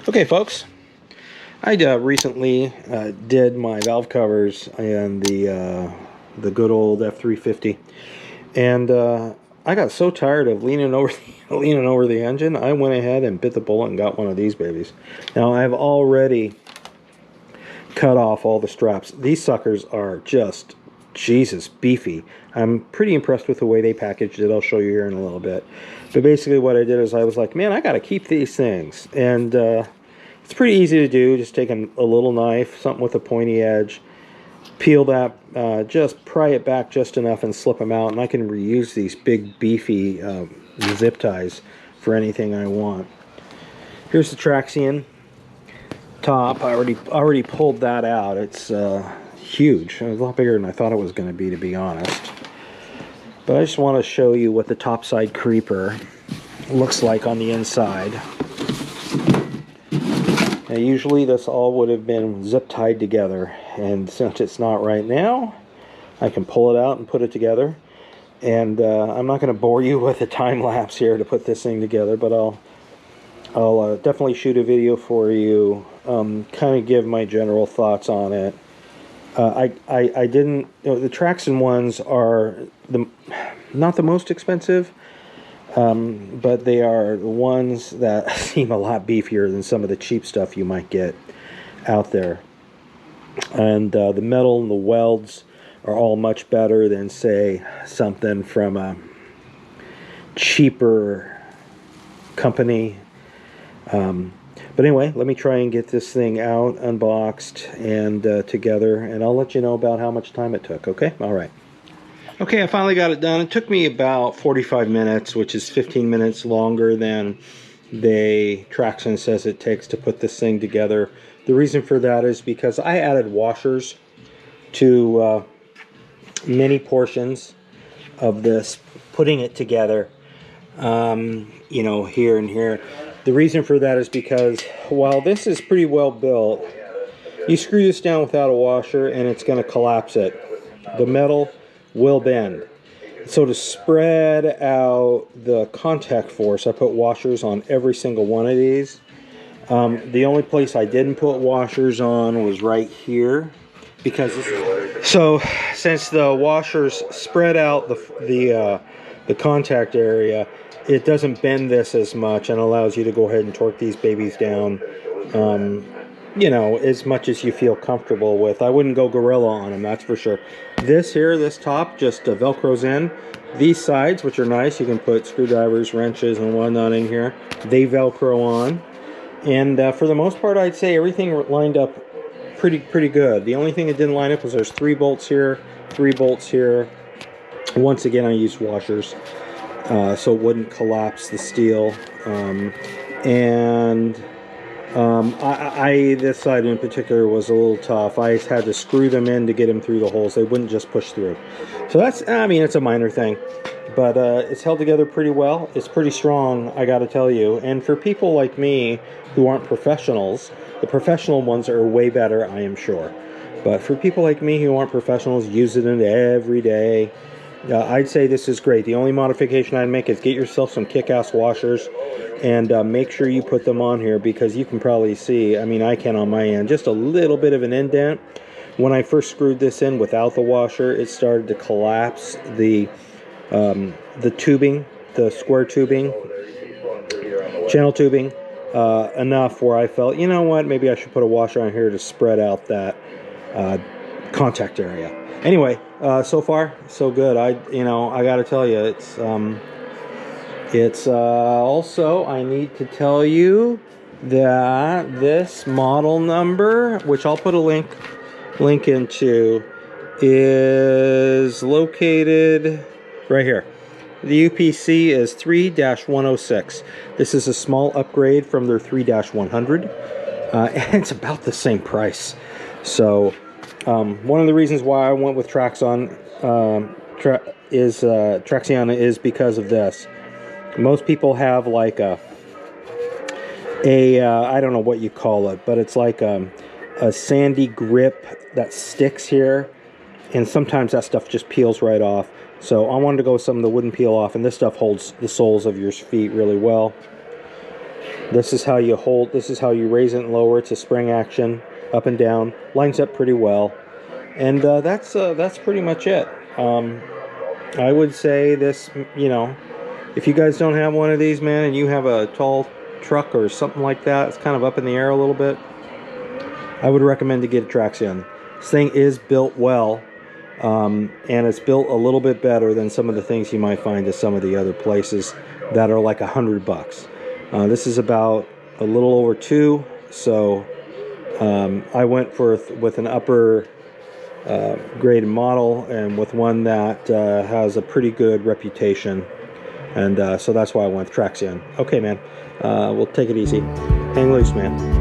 Okay, folks, I recently did my valve covers and the good old F350, and I got so tired of leaning over the engine, I went ahead and bit the bullet and got one of these babies. Now I've already cut off all the straps. These suckers are just, Jesus, beefy. I'm pretty impressed with the way they packaged it. I'll show you here in a little bit. But basically what I did is I was like, man, I got to keep these things. And it's pretty easy to do. Just take a little knife, something with a pointy edge, peel that, just pry it back just enough and slip them out. And I can reuse these big, beefy zip ties for anything I want. Here's the Traxion top. I already pulled that out. It's huge. It was a lot bigger than I thought it was going to be honest. But I just want to show you what the topside creeper looks like on the inside. Now, usually this all would have been zip tied together, and since it's not right now, I can pull it out and put it together. And I'm not going to bore you with a time lapse here to put this thing together, but I'll definitely shoot a video for you, kind of give my general thoughts on it. I didn't, the Traxion ones are not the most expensive, but they are the ones that seem a lot beefier than some of the cheap stuff you might get out there. And the metal and the welds are all much better than, say, something from a cheaper company. But anyway, let me try and get this thing out, unboxed, and together, and I'll let you know about how much time it took, okay? All right. Okay, I finally got it done. It took me about 45 minutes, which is 15 minutes longer than Traxion says it takes to put this thing together. The reason for that is because I added washers to many portions of this, putting it together, you know, here and here. The reason for that is because while this is pretty well built, you screw this down without a washer and it's going to collapse it. The metal will bend. So to spread out the contact force, I put washers on every single one of these. The only place I didn't put washers on was right here, because so since the washers spread out the contact area, it doesn't bend this as much and allows you to go ahead and torque these babies down, you know, as much as you feel comfortable with. I wouldn't go gorilla on them, that's for sure. This here, this top, just velcros in. These sides, which are nice, you can put screwdrivers, wrenches, and whatnot in here. They velcro on. And for the most part, I'd say everything lined up pretty good. The only thing that didn't line up was there's 3 bolts here, 3 bolts here. Once again, I used washers, so it wouldn't collapse the steel. This side in particular was a little tough. I had to screw them in to get them through the holes. They wouldn't just push through. So that's, I mean, it's a minor thing, but it's held together pretty well. It's pretty strong, I gotta tell you. And for people like me who aren't professionals, the professional ones are way better, I am sure. But for people like me who aren't professionals, use it in every day, I'd say this is great. The only modification I'd make is get yourself some kick-ass washers and make sure you put them on here, because you can probably see, I mean, I can on my end, just a little bit of an indent. When I first screwed this in without the washer, it started to collapse the tubing, the square tubing, channel tubing, enough where I felt, you know what, maybe I should put a washer on here to spread out that contact area. Anyway, so far so good. I gotta tell you, it's also, I need to tell you that this model number, which I'll put a link into, is located right here. The UPC is 3-106. This is a small upgrade from their 3-100, and it's about the same price. So one of the reasons why I went with Traxion is because of this. Most people have like a I don't know what you call it, but it's like a sandy grip that sticks here, and sometimes that stuff just peels right off. So I wanted to go with something that wouldn't peel off, and this stuff holds the soles of your feet really well. This is how you hold, this is how you raise it and lower. It's a spring action, up and down. Lines up pretty well. And that's pretty much it. I would say this, you know, if you guys don't have one of these, man, and you have a tall truck or something like that, it's kind of up in the air a little bit, I would recommend to get a Traxion. This thing is built well, and it's built a little bit better than some of the things you might find at some of the other places that are like $100. This is about a little over $2, so I went with an upper grade model and with one that has a pretty good reputation, and so that's why I went with Traxion. Okay, man, we'll take it easy. Hang loose, man.